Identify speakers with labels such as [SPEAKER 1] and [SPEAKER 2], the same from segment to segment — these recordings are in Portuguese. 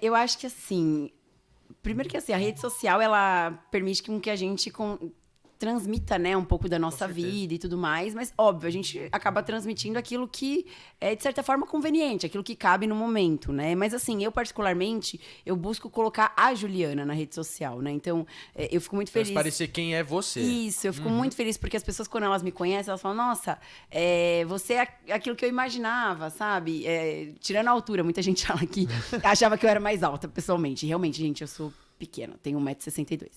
[SPEAKER 1] Eu acho que assim, primeiro que assim, a rede social, ela permite que a gente transmita, né, um pouco da nossa vida e tudo mais, mas óbvio, a gente acaba transmitindo aquilo que é de certa forma conveniente, aquilo que cabe no momento, né? Mas assim, eu particularmente, eu busco colocar a Juliana na rede social, né? Então, eu fico muito feliz.
[SPEAKER 2] Transparecer quem é você.
[SPEAKER 1] Isso, eu fico muito feliz porque as pessoas, quando elas me conhecem, elas falam, nossa, você é aquilo que eu imaginava, sabe? Tirando a altura, muita gente fala que achava que eu era mais alta, pessoalmente. Realmente, gente, eu sou pequena, tenho 1,62 m.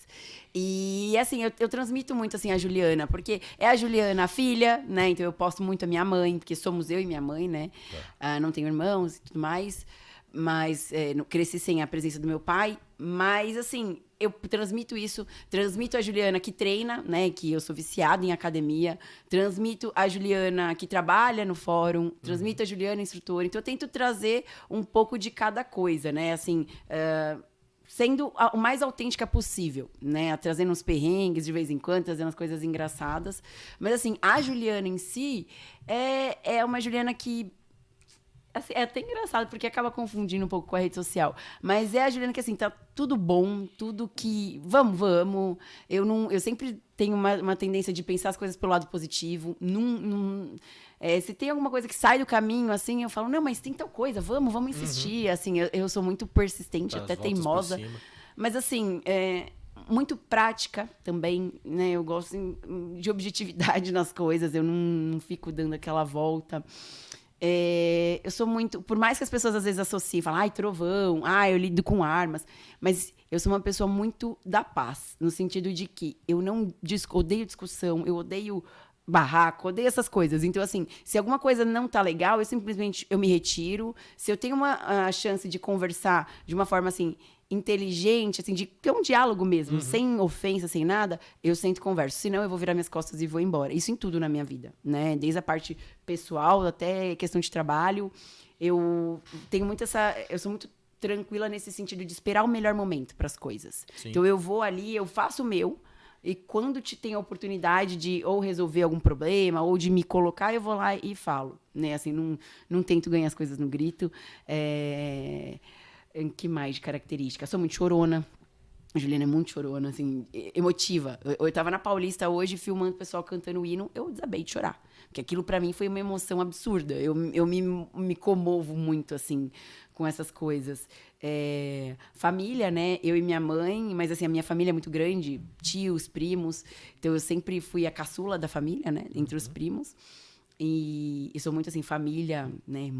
[SPEAKER 1] E, assim, eu transmito muito, assim, a Juliana, porque é a Juliana, a filha, né? Então, eu posto muito a minha mãe, porque somos eu e minha mãe, né? Não tenho irmãos e tudo mais, mas cresci sem a presença do meu pai. Mas, assim, eu transmito isso, transmito a Juliana que treina, né? Que eu sou viciada em academia, transmito a Juliana que trabalha no fórum, transmito a Juliana instrutora. Então, eu tento trazer um pouco de cada coisa, né? Assim, sendo o mais autêntica possível, né? Trazendo uns perrengues de vez em quando, trazendo as coisas engraçadas. Mas, assim, a Juliana em si é uma Juliana que... Assim, é até engraçado, porque acaba confundindo um pouco com a rede social. Mas é a Juliana que, assim, tá tudo bom, tudo que... Vamos. Eu sempre tenho uma tendência de pensar as coisas pelo lado positivo. Se tem alguma coisa que sai do caminho, assim, eu falo, não, mas tem tal coisa, vamos insistir. Assim, eu sou muito persistente, até teimosa. Mas, assim, muito prática também, né? Eu gosto de objetividade nas coisas, eu não fico dando aquela volta. Eu sou muito... Por mais que as pessoas às vezes associem, falam, trovão, eu lido com armas, mas eu sou uma pessoa muito da paz, no sentido de que eu não odeio discussão, eu odeio barraco, odeio essas coisas. Então, assim, se alguma coisa não tá legal, eu me retiro. Se eu tenho uma chance de conversar de uma forma, assim, inteligente, assim, de ter um diálogo mesmo, sem ofensa, sem nada, eu sento e converso. Senão, eu vou virar minhas costas e vou embora. Isso em tudo na minha vida, né? Desde a parte pessoal até questão de trabalho. Eu tenho muito eu sou muito tranquila nesse sentido de esperar o melhor momento para as coisas. Sim. Então, eu vou ali, eu faço o meu, e quando tem a oportunidade de ou resolver algum problema, ou de me colocar, eu vou lá e falo, né? Assim, não tento ganhar as coisas no grito. Que mais de característica? Sou muito chorona. A Juliana é muito chorona, assim, emotiva. Eu tava na Paulista hoje, filmando o pessoal cantando o hino, eu desabei de chorar. Porque aquilo, pra mim, foi uma emoção absurda. Eu me comovo muito, assim, com essas coisas. Família, né? Eu e minha mãe, mas, assim, a minha família é muito grande, tios, primos. Então, eu sempre fui a caçula da família, né? Entre os primos. E sou muito, assim, família, né?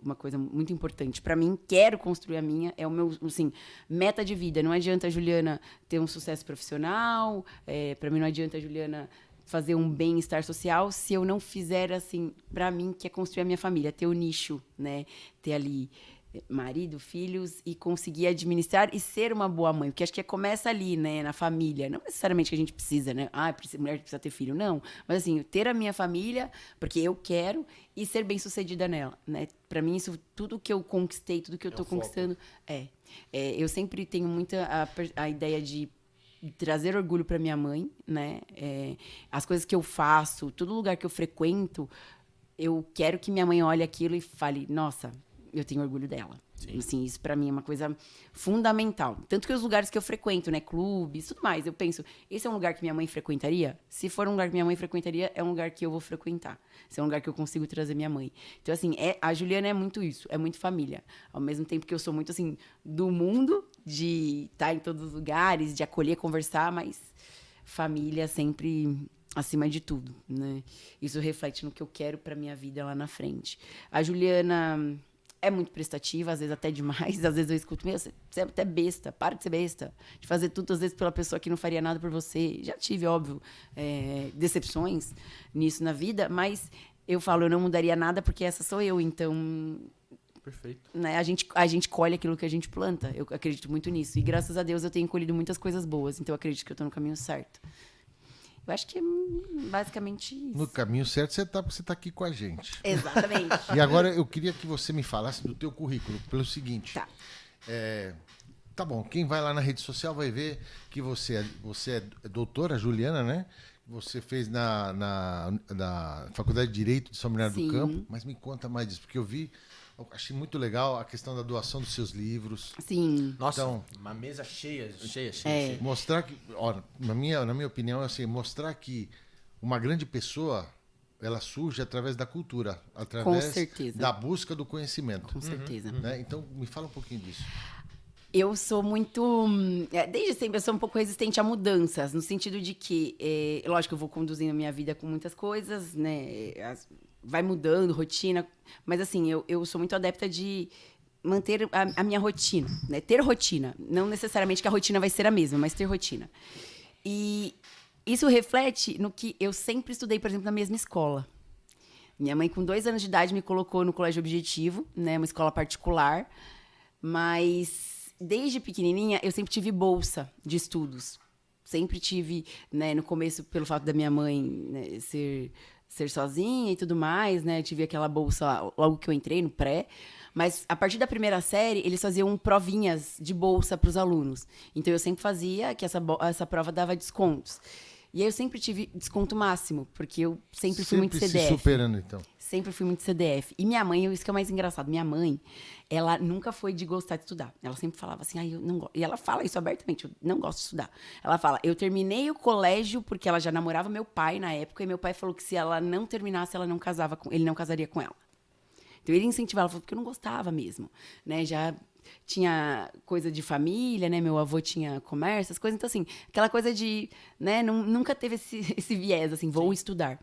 [SPEAKER 1] Uma coisa muito importante. Para mim, quero construir a minha. É o meu, assim, meta de vida. Não adianta a Juliana ter um sucesso profissional. Para mim, não adianta a Juliana fazer um bem-estar social se eu não fizer, assim, para mim, que é construir a minha família. Ter o nicho, né? Ter ali marido, filhos, e conseguir administrar e ser uma boa mãe. Porque acho que começa ali, né, na família. Não necessariamente que a gente precisa, né? Mulher precisa ter filho, não. Mas, assim, ter a minha família, porque eu quero, e ser bem-sucedida nela, né? Pra mim, isso, tudo que eu conquistei, tudo que eu tô conquistando, eu sempre tenho muita a ideia de trazer orgulho pra minha mãe, né? As coisas que eu faço, todo lugar que eu frequento, eu quero que minha mãe olhe aquilo e fale, nossa, eu tenho orgulho dela. Sim. Assim, isso pra mim é uma coisa fundamental. Tanto que os lugares que eu frequento, né, clubes, tudo mais, eu penso, esse é um lugar que minha mãe frequentaria? Se for um lugar que minha mãe frequentaria, é um lugar que eu vou frequentar. Se é um lugar que eu consigo trazer minha mãe. Então, assim, a Juliana é muito isso, é muito família. Ao mesmo tempo que eu sou muito, assim, do mundo, de estar em todos os lugares, de acolher, conversar, mas família sempre acima de tudo, né? Isso reflete no que eu quero pra minha vida lá na frente. A Juliana é muito prestativa, às vezes até demais. Às vezes eu escuto, você é até besta, para de ser besta. De fazer tudo, às vezes, pela pessoa que não faria nada por você. Já tive, óbvio, decepções nisso na vida, mas eu falo, eu não mudaria nada porque essa sou eu, então...
[SPEAKER 2] Perfeito.
[SPEAKER 1] Né, a gente colhe aquilo que a gente planta. Eu acredito muito nisso. E graças a Deus eu tenho colhido muitas coisas boas, então eu acredito que eu estou no caminho certo. Eu acho que é basicamente isso.
[SPEAKER 3] No caminho certo você tá, porque você está aqui com a gente.
[SPEAKER 1] Exatamente.
[SPEAKER 3] E agora eu queria que você me falasse do teu currículo, pelo seguinte.
[SPEAKER 1] Tá.
[SPEAKER 3] Tá bom, quem vai lá na rede social vai ver que você é doutora Juliana, né? Você fez na Faculdade de Direito de São Bernardo do Campo, mas me conta mais disso, porque eu vi Eu achei muito legal a questão da doação dos seus livros.
[SPEAKER 1] Sim.
[SPEAKER 2] Nossa,
[SPEAKER 3] Então-
[SPEAKER 2] uma mesa cheia.
[SPEAKER 3] Mostrar que, ó, na minha opinião, é assim, mostrar que uma grande pessoa, ela surge através da cultura, através
[SPEAKER 1] certeza.
[SPEAKER 3] da busca do conhecimento.
[SPEAKER 1] Com certeza.
[SPEAKER 3] Né? Então, me fala um pouquinho disso.
[SPEAKER 1] Eu sou muito. Desde sempre eu sou um pouco resistente a mudanças, no sentido de que, lógico, eu vou conduzindo a minha vida com muitas coisas, né? Vai mudando, rotina. Mas assim, eu sou muito adepta de manter a minha rotina, né? Ter rotina. Não necessariamente que a rotina vai ser a mesma, mas ter rotina. E isso reflete no que eu sempre estudei, por exemplo, na mesma escola. Minha mãe, com 2 anos de idade, me colocou no Colégio Objetivo, né? Uma escola particular. Mas desde pequenininha, eu sempre tive bolsa de estudos. Sempre tive, né? No começo, pelo fato da minha mãe, né, ser sozinha e tudo mais, né? Eu tive aquela bolsa logo que eu entrei, no pré. Mas, a partir da primeira série, eles faziam provinhas de bolsa para os alunos. Então, eu sempre fazia que essa prova dava descontos. E aí, eu sempre tive desconto máximo, porque eu sempre fui muito CDF.
[SPEAKER 3] Se superando, então.
[SPEAKER 1] Sempre fui muito CDF. E minha mãe, isso que é o mais engraçado, minha mãe, ela nunca foi de gostar de estudar. Ela sempre falava assim, eu não gosto. E ela fala isso abertamente, eu não gosto de estudar. Ela fala, eu terminei o colégio porque ela já namorava meu pai na época, e meu pai falou que se ela não terminasse, ele não casaria com ela. Então ele incentivava, ela falou, porque eu não gostava mesmo, né? Já tinha coisa de família, né? Meu avô tinha comércio, as coisas. Então, assim, aquela coisa de, né? Nunca teve esse viés, assim, vou estudar.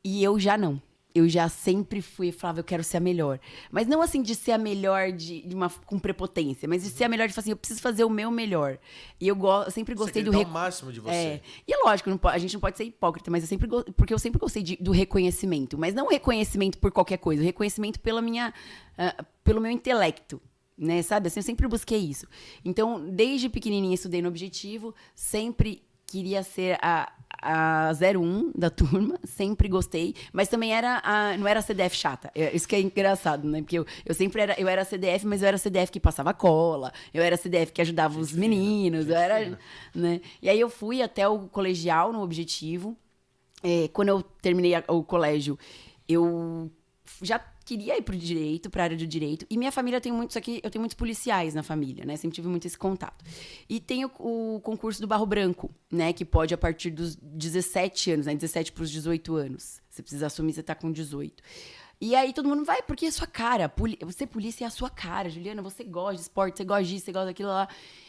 [SPEAKER 1] E eu já não. Eu já sempre falava, eu quero ser a melhor. Mas não assim de ser a melhor com prepotência, mas de ser a melhor, de falar assim, eu preciso fazer o meu melhor. E eu sempre gostei do...
[SPEAKER 2] Você quer dar o máximo de você.
[SPEAKER 1] E é lógico, a gente não pode ser hipócrita, mas porque eu sempre gostei do reconhecimento. Mas não o reconhecimento por qualquer coisa, o reconhecimento pelo meu intelecto. Né, sabe? Assim, eu sempre busquei isso. Então, desde pequenininha, estudei no Objetivo, sempre queria ser a 01 da turma, sempre gostei, mas também não era a CDF chata. Isso que é engraçado, né? Porque eu sempre era CDF, mas eu era CDF que passava cola, eu era CDF que ajudava os meninos, né? E aí eu fui até o colegial no Objetivo. Quando eu terminei o colégio, eu já queria ir pra área do direito. E minha família tem muitos aqui, eu tenho muitos policiais na família, né? Sempre tive muito esse contato. E tem o concurso do Barro Branco, né? Que pode a partir dos 17 anos, né? 17 pros 18 anos. Você precisa assumir, você tá com 18. E aí todo mundo vai, porque é a sua cara. Ser polícia é a sua cara, Juliana. Você gosta de esporte, você gosta disso, você gosta daquilo lá.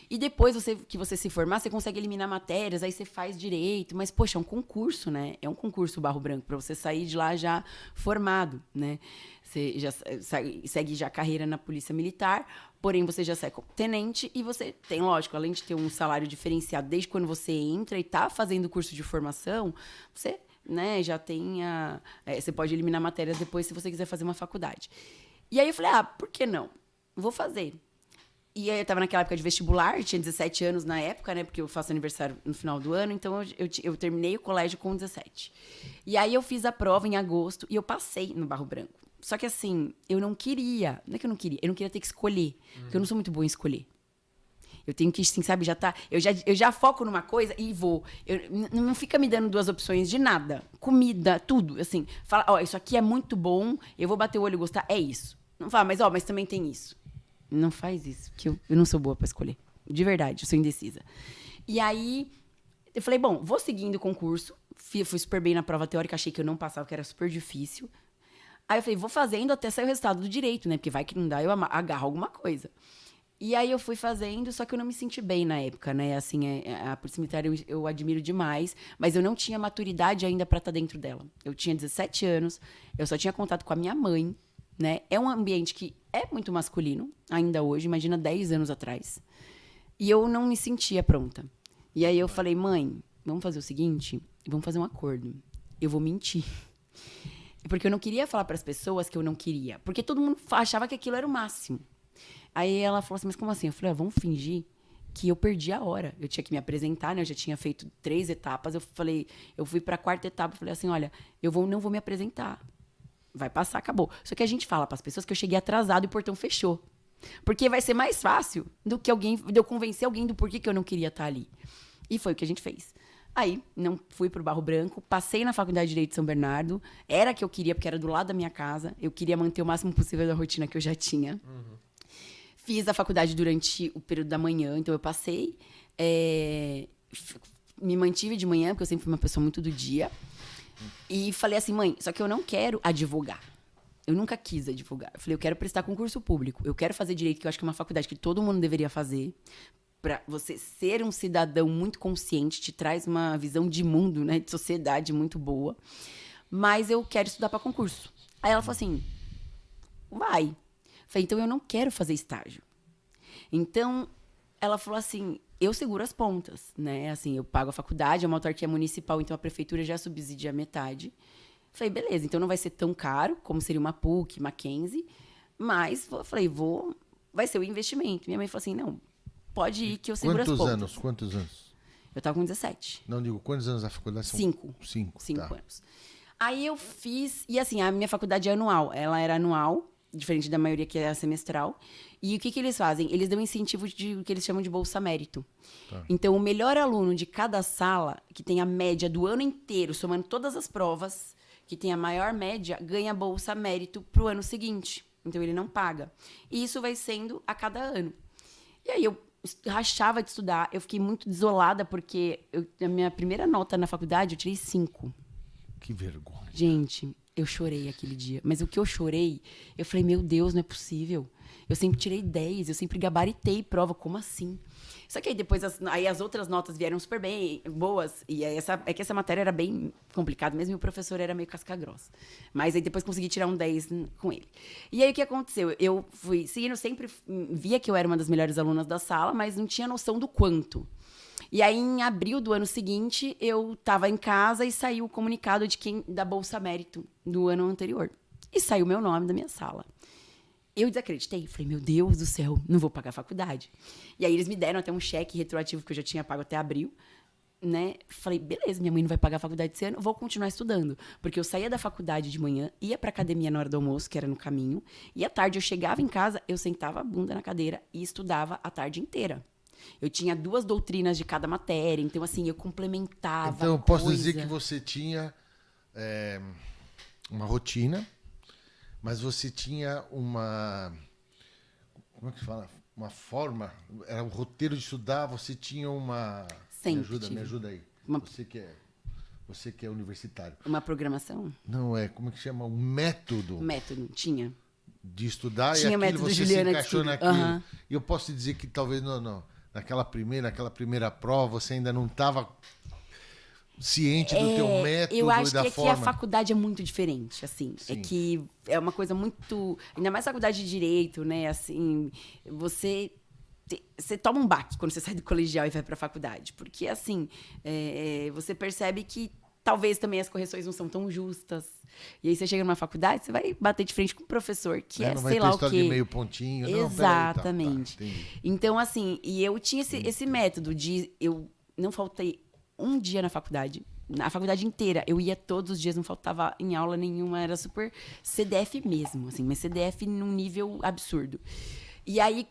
[SPEAKER 1] E depois que você se formar, você consegue eliminar matérias, aí você faz direito. Mas, poxa, é um concurso, né? É um concurso Barro Branco, pra você sair de lá já formado, né? Você já segue já a carreira na Polícia Militar, porém você já sai como tenente e você tem, lógico, além de ter um salário diferenciado desde quando você entra e tá fazendo o curso de formação, você, né, já tem você pode eliminar matérias depois se você quiser fazer uma faculdade. E aí eu falei, por que não? Vou fazer. E aí eu tava naquela época de vestibular, tinha 17 anos na época, né? Porque eu faço aniversário no final do ano, então eu terminei o colégio com 17. E aí eu fiz a prova em agosto e eu passei no Barro Branco. Só que assim, eu não queria, não é que eu não queria ter que escolher, porque eu não sou muito boa em escolher. Eu tenho que, assim, sabe, eu já foco numa coisa e vou. Não fica me dando 2 opções de nada. Comida, tudo, assim. Fala, isso aqui é muito bom, eu vou bater o olho e gostar, é isso. Não fala, mas também tem isso. Não faz isso, que eu não sou boa pra escolher. De verdade, eu sou indecisa. E aí, eu falei, bom, vou seguindo o concurso. Fui super bem na prova teórica, achei que eu não passava, que era super difícil. Aí eu falei, vou fazendo até sair o resultado do direito, né? Porque vai que não dá, eu agarro alguma coisa. E aí eu fui fazendo, só que eu não me senti bem na época, né? Assim, a Polícia Militar eu admiro demais, mas eu não tinha maturidade ainda pra estar dentro dela. Eu tinha 17 anos, eu só tinha contato com a minha mãe, né? É um ambiente que é muito masculino, ainda hoje, imagina 10 anos atrás. E eu não me sentia pronta. E aí eu falei, mãe, vamos fazer o seguinte, vamos fazer um acordo. Eu vou mentir. Porque eu não queria falar para as pessoas que eu não queria. Porque todo mundo achava que aquilo era o máximo. Aí ela falou assim, mas como assim? Eu falei, vamos fingir que eu perdi a hora. Eu tinha que me apresentar, né? Eu já tinha feito 3 etapas. Eu fui para a 4ª etapa. Falei assim, olha, não vou me apresentar. Vai passar, acabou. Só que a gente fala para as pessoas que eu cheguei atrasado e o portão fechou. Porque vai ser mais fácil de eu convencer alguém do porquê que eu não queria estar ali. E foi o que a gente fez. Aí, não fui pro Barro Branco, passei na Faculdade de Direito de São Bernardo, era a que eu queria, porque era do lado da minha casa, eu queria manter o máximo possível da rotina que eu já tinha. Fiz a faculdade durante o período da manhã, então eu passei, me mantive de manhã, porque eu sempre fui uma pessoa muito do dia, e falei assim, mãe, só que eu não quero advogar. Eu nunca quis advogar. Eu falei, eu quero prestar concurso público, eu quero fazer direito, que eu acho que é uma faculdade que todo mundo deveria fazer. Para você ser um cidadão muito consciente, te traz uma visão de mundo, né, de sociedade muito boa. Mas eu quero estudar para concurso. Aí ela falou assim, vai. Eu falei, então eu não quero fazer estágio. Então, ela falou assim, eu seguro as pontas, né? Assim, eu pago a faculdade, é uma autarquia municipal, então a prefeitura já subsidia metade. Eu falei, beleza, então não vai ser tão caro como seria uma PUC, Mackenzie, mas eu falei, vai ser o investimento. Minha mãe falou assim, não, pode ir que eu seguro as pontas.
[SPEAKER 3] Quantos anos?
[SPEAKER 1] Eu tava com 17.
[SPEAKER 3] Não, digo, quantos anos a faculdade são?
[SPEAKER 1] 5.
[SPEAKER 3] 5
[SPEAKER 1] anos. Aí eu fiz... E assim, a minha faculdade é anual. Ela era anual, diferente da maioria que é semestral. E o que eles fazem? Eles dão incentivo de o que eles chamam de Bolsa Mérito. Tá. Então, o melhor aluno de cada sala, que tem a média do ano inteiro, somando todas as provas, que tem a maior média, ganha Bolsa Mérito pro ano seguinte. Então, ele não paga. E isso vai sendo a cada ano. E aí, eu rachava de estudar. Eu fiquei muito desolada, porque a minha primeira nota na faculdade, eu tirei 5.
[SPEAKER 3] Que vergonha.
[SPEAKER 1] Gente, eu chorei aquele dia. Mas o que eu chorei, eu falei, meu Deus, não é possível. Eu sempre tirei 10, eu sempre gabaritei prova, como assim? Só que aí depois, as outras notas vieram super bem, boas. E aí é que essa matéria era bem complicada mesmo, e o professor era meio casca-grossa. Mas aí depois consegui tirar um 10 com ele. E aí o que aconteceu? Eu fui seguindo, sempre via que eu era uma das melhores alunas da sala, mas não tinha noção do quanto. E aí, em abril do ano seguinte, eu estava em casa e saiu o comunicado da Bolsa Mérito do ano anterior. E saiu o meu nome da minha sala. Eu desacreditei. Falei, meu Deus do céu, não vou pagar a faculdade. E aí, eles me deram até um cheque retroativo que eu já tinha pago até abril. Né? Falei, beleza, minha mãe não vai pagar a faculdade esse ano, vou continuar estudando. Porque eu saía da faculdade de manhã, ia pra academia na hora do almoço, que era no caminho. E à tarde eu chegava em casa, eu sentava a bunda na cadeira e estudava a tarde inteira. Eu tinha 2 doutrinas de cada matéria, então assim, eu complementava.
[SPEAKER 3] Então eu posso dizer que você tinha uma rotina, mas você tinha uma... Como é que fala? Uma forma, era um roteiro de estudar, você tinha uma...
[SPEAKER 1] Sempre
[SPEAKER 3] me ajuda aí. Você que é universitário.
[SPEAKER 1] Uma programação?
[SPEAKER 3] Não, como é que chama? Um método.
[SPEAKER 1] Método, tinha.
[SPEAKER 3] De estudar
[SPEAKER 1] tinha
[SPEAKER 3] e aquilo
[SPEAKER 1] método
[SPEAKER 3] você
[SPEAKER 1] Juliana
[SPEAKER 3] se encaixou naquilo.
[SPEAKER 1] Uhum.
[SPEAKER 3] E eu posso te dizer que talvez naquela primeira prova você ainda não estava ciente do teu método
[SPEAKER 1] eu acho
[SPEAKER 3] e da
[SPEAKER 1] que
[SPEAKER 3] forma.
[SPEAKER 1] Aqui a faculdade é muito diferente, assim. Sim. É que é uma coisa muito... Ainda mais faculdade de Direito, né? Assim, você toma um baque quando você sai do colegial e vai para a faculdade. Porque, assim, você percebe que talvez também as correções não são tão justas. E aí você chega numa faculdade, você vai bater de frente com o professor, que
[SPEAKER 3] não
[SPEAKER 1] sei lá o quê.
[SPEAKER 3] De meio pontinho.
[SPEAKER 1] Exatamente.
[SPEAKER 3] Não, tá,
[SPEAKER 1] então, assim, e eu tinha esse método de... Eu não faltei um dia na faculdade. Na faculdade inteira. Eu ia todos os dias, não faltava em aula nenhuma. Era super CDF mesmo, assim. Mas CDF num nível absurdo. E aí,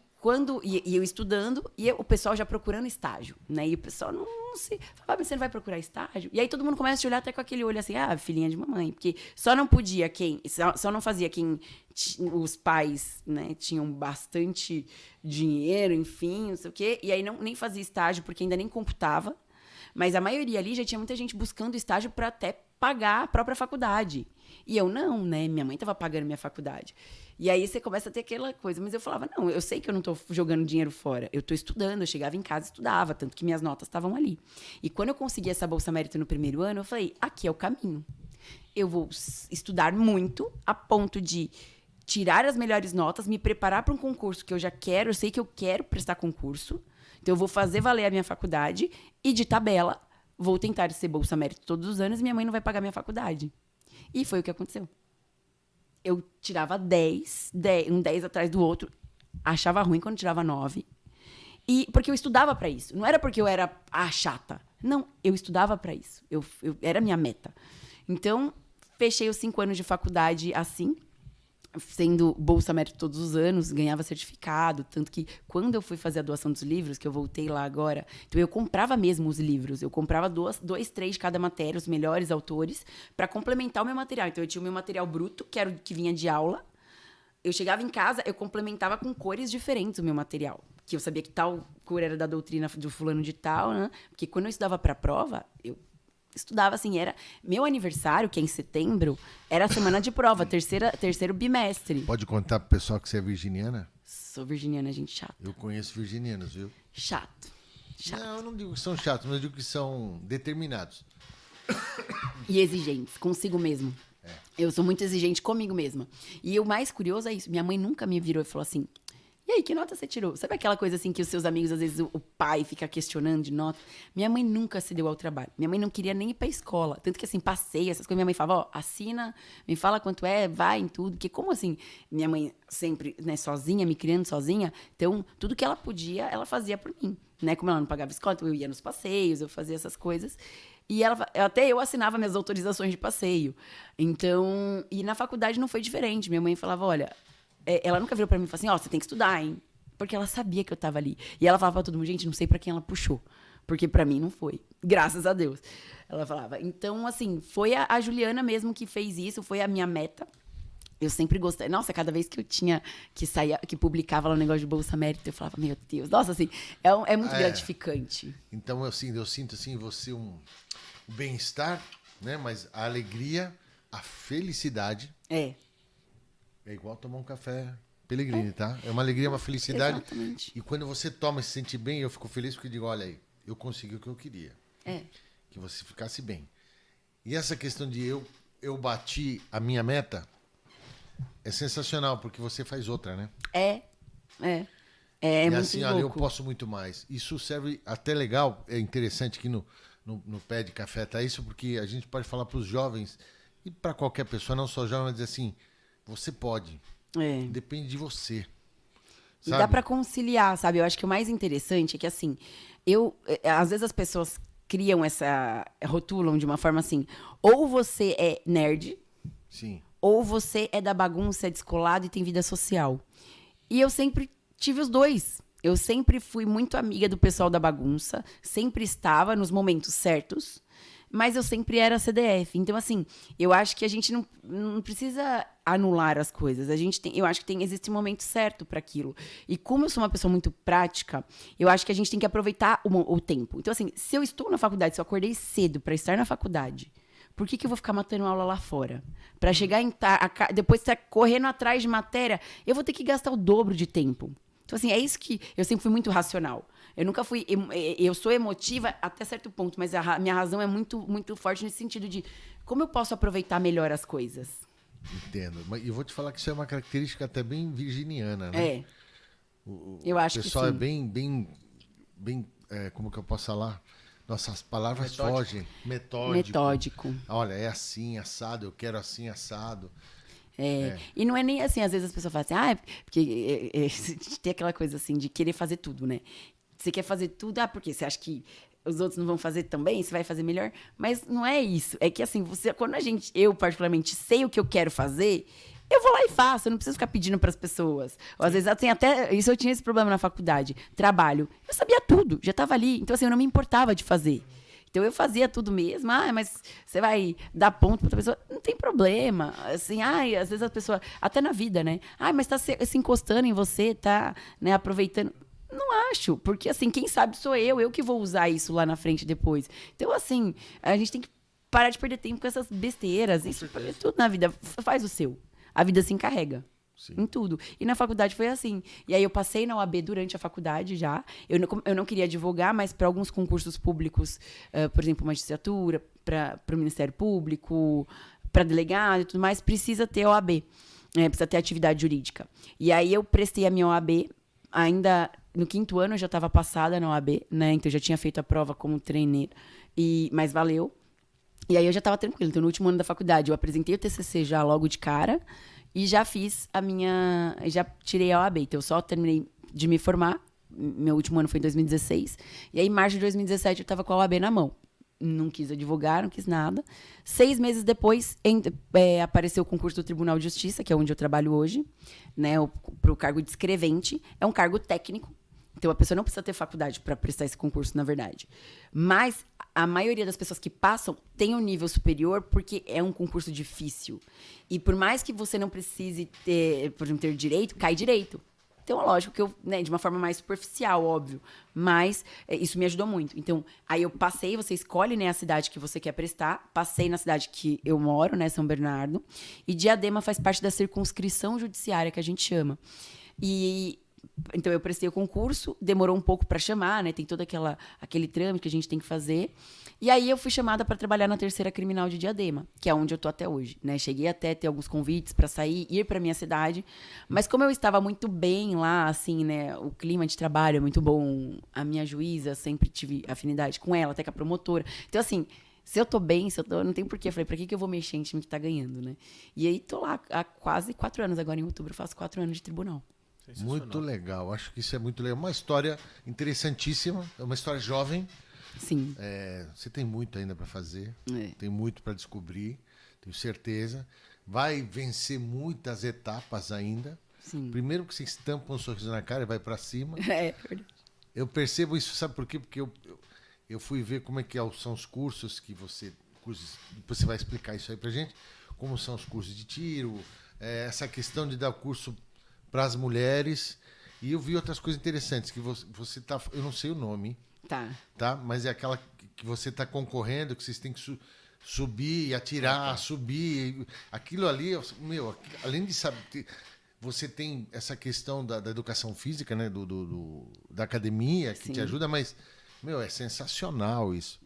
[SPEAKER 1] e eu estudando, e o pessoal já procurando estágio, né? E o pessoal não se... Fala, você não vai procurar estágio? E aí todo mundo começa a te olhar até com aquele olho assim, filhinha de mamãe. Porque só não fazia quem os pais, né, tinham bastante dinheiro, enfim, não sei o quê. E aí nem fazia estágio, porque ainda nem computava. Mas a maioria ali já tinha muita gente buscando estágio para até pagar a própria faculdade. E eu não, né? Minha mãe estava pagando minha faculdade. E aí você começa a ter aquela coisa. Mas eu falava, não, eu sei que eu não estou jogando dinheiro fora. Eu estou estudando, eu chegava em casa e estudava, tanto que minhas notas estavam ali. E quando eu consegui essa Bolsa Mérito no primeiro ano, eu falei, aqui é o caminho. Eu vou estudar muito a ponto de tirar as melhores notas, me preparar para um concurso que eu já quero, eu sei que eu quero prestar concurso. Então, eu vou fazer valer a minha faculdade e, de tabela, vou tentar ser Bolsa Mérito todos os anos e minha mãe não vai pagar minha faculdade. E foi o que aconteceu. Eu tirava um 10 atrás do outro, achava ruim quando tirava 9. Porque eu estudava para isso. Não era porque eu era chata. Não, eu estudava para isso. Era a minha meta. Então, fechei os 5 anos de faculdade assim. sendo Bolsa Mérito todos os anos, ganhava certificado, tanto que quando eu fui fazer a doação dos livros, que eu voltei lá agora, então eu comprava mesmo os livros, eu comprava 2, 3 de cada matéria, os melhores autores, para complementar o meu material. Então eu tinha o meu material bruto, que era o que vinha de aula, eu chegava em casa, eu complementava com cores diferentes o meu material, que eu sabia que tal cor era da doutrina do fulano de tal, né? Porque quando eu estudava para a prova, eu estudava assim, era meu aniversário, que é em setembro, era a semana de prova, terceiro bimestre.
[SPEAKER 3] Pode contar pro pessoal que você é virginiana?
[SPEAKER 1] Sou virginiana, gente chata.
[SPEAKER 3] Eu conheço virginianos, viu?
[SPEAKER 1] Chato.
[SPEAKER 3] Não, eu não digo que são chatos, mas eu digo que são determinados.
[SPEAKER 1] E exigentes, consigo mesmo. Eu sou muito exigente comigo mesma. E o mais curioso é isso, minha mãe nunca me virou e falou assim, e aí, que nota você tirou? Sabe aquela coisa assim que os seus amigos, às vezes, o pai fica questionando de nota? Minha mãe nunca se deu ao trabalho. Minha mãe não queria nem ir pra escola. Tanto que, assim, passei, essas coisas. Minha mãe falava, ó, assina, me fala quanto é, vai em tudo. Porque como, assim, minha mãe sempre, né, sozinha, me criando sozinha, então, tudo que ela podia, ela fazia por mim. Né? Como ela não pagava escola, então eu ia nos passeios, eu fazia essas coisas. E até eu assinava minhas autorizações de passeio. Então, e na faculdade não foi diferente. Minha mãe falava, olha... Ela nunca virou pra mim e falou assim, ó, você tem que estudar, hein? Porque ela sabia que eu tava ali. E ela falava pra todo mundo, gente, não sei pra quem ela puxou. Porque pra mim não foi. Graças a Deus. Ela falava. Então, assim, foi a Juliana mesmo que fez isso, foi a minha meta. Eu sempre gostei. Nossa, cada vez que eu tinha, que publicava lá o negócio de Bolsa Mérito, eu falava, meu Deus, nossa, assim, é muito gratificante.
[SPEAKER 3] Então, eu sinto, assim, você o bem-estar, né? Mas a alegria, a felicidade... É igual tomar um café Pellegrini, tá? É uma alegria, uma felicidade.
[SPEAKER 1] Exatamente.
[SPEAKER 3] E quando você toma e se sente bem, eu fico feliz porque digo, olha aí, eu consegui o que eu queria. Que você ficasse bem. E essa questão de eu bati a minha meta é sensacional, porque você faz outra, né?
[SPEAKER 1] É e muito
[SPEAKER 3] assim,
[SPEAKER 1] louco.
[SPEAKER 3] olha, eu posso muito mais. Isso serve até legal, é interessante que no Pé de Café tá isso, porque a gente pode falar para os jovens e para qualquer pessoa, não só jovem, mas dizer assim, você pode. Depende de você.
[SPEAKER 1] E dá pra conciliar, sabe? Eu acho que o mais interessante é que, assim, às vezes as pessoas criam rotulam de uma forma assim, ou você é nerd,
[SPEAKER 3] sim,
[SPEAKER 1] ou você é da bagunça, é descolado e tem vida social. E eu sempre tive os dois. Eu sempre fui muito amiga do pessoal da bagunça, sempre estava nos momentos certos, mas eu sempre era CDF. Então, assim, eu acho que a gente não precisa anular as coisas. Eu acho que existe um momento certo para aquilo. E como eu sou uma pessoa muito prática, eu acho que a gente tem que aproveitar o tempo. Então, assim, se eu estou na faculdade, se eu acordei cedo para estar na faculdade, por que eu vou ficar matando aula lá fora? Para chegar depois estar correndo atrás de matéria, eu vou ter que gastar o dobro de tempo. Então, assim, é isso que eu sempre fui muito racional. Eu nunca fui... Eu sou emotiva até certo ponto, mas a minha razão é muito, muito forte nesse sentido de como eu posso aproveitar melhor as coisas.
[SPEAKER 3] Entendo. E eu vou te falar que isso é uma característica até bem virginiana, né?
[SPEAKER 1] Eu acho que sim.
[SPEAKER 3] O pessoal é bem como que eu posso falar? Nossas palavras fogem. Metódico. Olha, é assim, assado, eu quero assim, assado.
[SPEAKER 1] E não é nem assim, às vezes as pessoas falam assim, porque tem aquela coisa assim de querer fazer tudo, né? Você quer fazer tudo, porque você acha que os outros não vão fazer também, você vai fazer melhor. Mas não é isso. É que assim, quando eu particularmente sei o que eu quero fazer, eu vou lá e faço, eu não preciso ficar pedindo para as pessoas. Ou às vezes, assim, até isso eu tinha esse problema na faculdade. Trabalho. Eu sabia tudo, já estava ali. Então, assim, eu não me importava de fazer. Então, eu fazia tudo mesmo. Mas você vai dar ponto para outra pessoa? Não tem problema. Assim, às vezes a pessoa... Até na vida, né? Mas tá se encostando em você, tá, né, aproveitando... Não acho, porque, assim, quem sabe sou eu que vou usar isso lá na frente depois. Então, assim, a gente tem que parar de perder tempo com essas besteiras. Isso, tudo na vida, faz o seu. A vida se encarrega. Sim. Em tudo. E na faculdade foi assim. E aí eu passei na OAB durante a faculdade já. Eu não queria advogar, mas para alguns concursos públicos, por exemplo, magistratura, para o Ministério Público, para delegado e tudo mais, precisa ter OAB. Precisa ter atividade jurídica. E aí eu prestei a minha OAB, ainda no 5º ano eu já estava passada na OAB, né? Então eu já tinha feito a prova como treineiro, mas valeu. E aí eu já estava tranquila. Então no último ano da faculdade eu apresentei o TCC já logo de cara, e já fiz já tirei a OAB. Então eu só terminei de me formar, meu último ano foi em 2016, e aí em março de 2017 eu estava com a OAB na mão. não quis advogar, não quis nada. 6 meses depois, apareceu o concurso do Tribunal de Justiça, que é onde eu trabalho hoje, né, para o cargo de escrevente. É um cargo técnico, então a pessoa não precisa ter faculdade para prestar esse concurso, na verdade. Mas a maioria das pessoas que passam tem um nível superior porque é um concurso difícil. E por mais que você não precise ter, por exemplo, ter direito, cai direito. Então, lógico que eu, né, de uma forma mais superficial, óbvio, mas isso me ajudou muito. Então, aí eu passei, você escolhe, né, a cidade que você quer prestar, passei na cidade que eu moro, né, São Bernardo, e Diadema faz parte da circunscrição judiciária, que a gente chama. Então, eu prestei o concurso, demorou um pouco para chamar, né? Tem todo aquele trâmite que a gente tem que fazer. E aí, eu fui chamada para trabalhar na terceira criminal de Diadema, que é onde eu tô até hoje, né? Cheguei até a ter alguns convites para sair, ir para minha cidade. Mas como eu estava muito bem lá, assim, né? O clima de trabalho é muito bom. A minha juíza, sempre tive afinidade com ela, até com a promotora. Então, assim... Se eu tô bem, não tem porquê. Eu falei, pra que eu vou mexer em time que tá ganhando, né? E aí, tô lá há quase 4 anos. Agora, em outubro, eu faço 4 anos de tribunal.
[SPEAKER 3] Muito legal. Acho que isso é muito legal. Uma história interessantíssima. É uma história jovem.
[SPEAKER 1] Sim.
[SPEAKER 3] Você tem muito ainda para fazer. Tem muito para descobrir. Tenho certeza. Vai vencer muitas etapas ainda.
[SPEAKER 1] Sim.
[SPEAKER 3] Primeiro que você estampa um sorriso na cara e vai para cima.
[SPEAKER 1] É verdade.
[SPEAKER 3] Eu percebo isso, sabe por quê? Porque eu fui ver como é que são os cursos que você vai explicar isso aí pra gente, como são os cursos de tiro, essa questão de dar curso para as mulheres, e eu vi outras coisas interessantes, que você tá, eu não sei o nome, tá? Mas é aquela que você tá concorrendo, que vocês têm que subir, atirar, subir, aquilo ali, além de saber... Você tem essa questão da educação física, né? Da academia, que te ajuda, mas, é sensacional isso.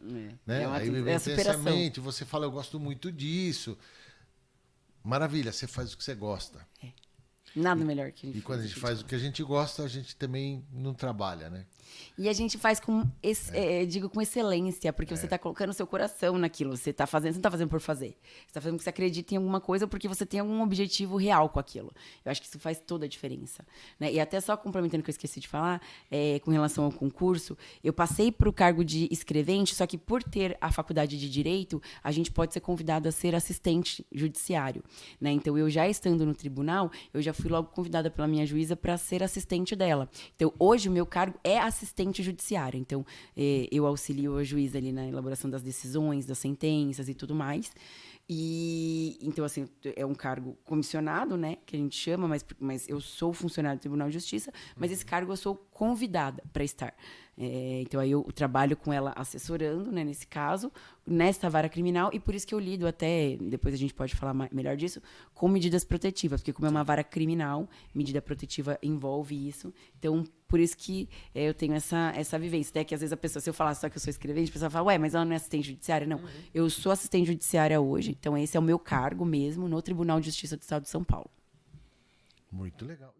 [SPEAKER 3] Né? Aí vem intensamente, você fala, eu gosto muito disso. Maravilha, você faz o que você gosta.
[SPEAKER 1] Nada melhor que
[SPEAKER 3] isso. E quando a gente faz o que a gente gosta, a gente também não trabalha, né?
[SPEAKER 1] E a gente faz com excelência, porque você está colocando o seu coração naquilo. Você não está fazendo por fazer. Você está fazendo porque você acredita em alguma coisa, porque você tem algum objetivo real com aquilo. Eu acho que isso faz toda a diferença. Né? E até só complementando o que eu esqueci de falar, com relação ao concurso, eu passei para o cargo de escrevente, só que por ter a faculdade de Direito, a gente pode ser convidado a ser assistente judiciário. Né? Então, eu já estando no tribunal, eu já fui logo convidada pela minha juíza para ser assistente dela. Então, hoje, o meu cargo é assistente judiciário. Então, eu auxilio a juíza ali na elaboração das decisões, das sentenças e tudo mais. E, então, assim, é um cargo comissionado, né, que a gente chama, mas eu sou funcionário do Tribunal de Justiça, mas esse cargo eu sou convidada para estar. Então, aí eu trabalho com ela assessorando, né, nesse caso, nesta vara criminal, e por isso que eu lido até, depois a gente pode falar melhor disso, com medidas protetivas, porque como é uma vara criminal, medida protetiva envolve isso. Então, por isso que eu tenho essa vivência. Até que às vezes a pessoa, se eu falar só que eu sou escrevente, a pessoa fala, mas ela não é assistente judiciária? Não, eu sou assistente judiciária hoje, então esse é o meu cargo mesmo no Tribunal de Justiça do Estado de São Paulo.
[SPEAKER 3] Muito legal.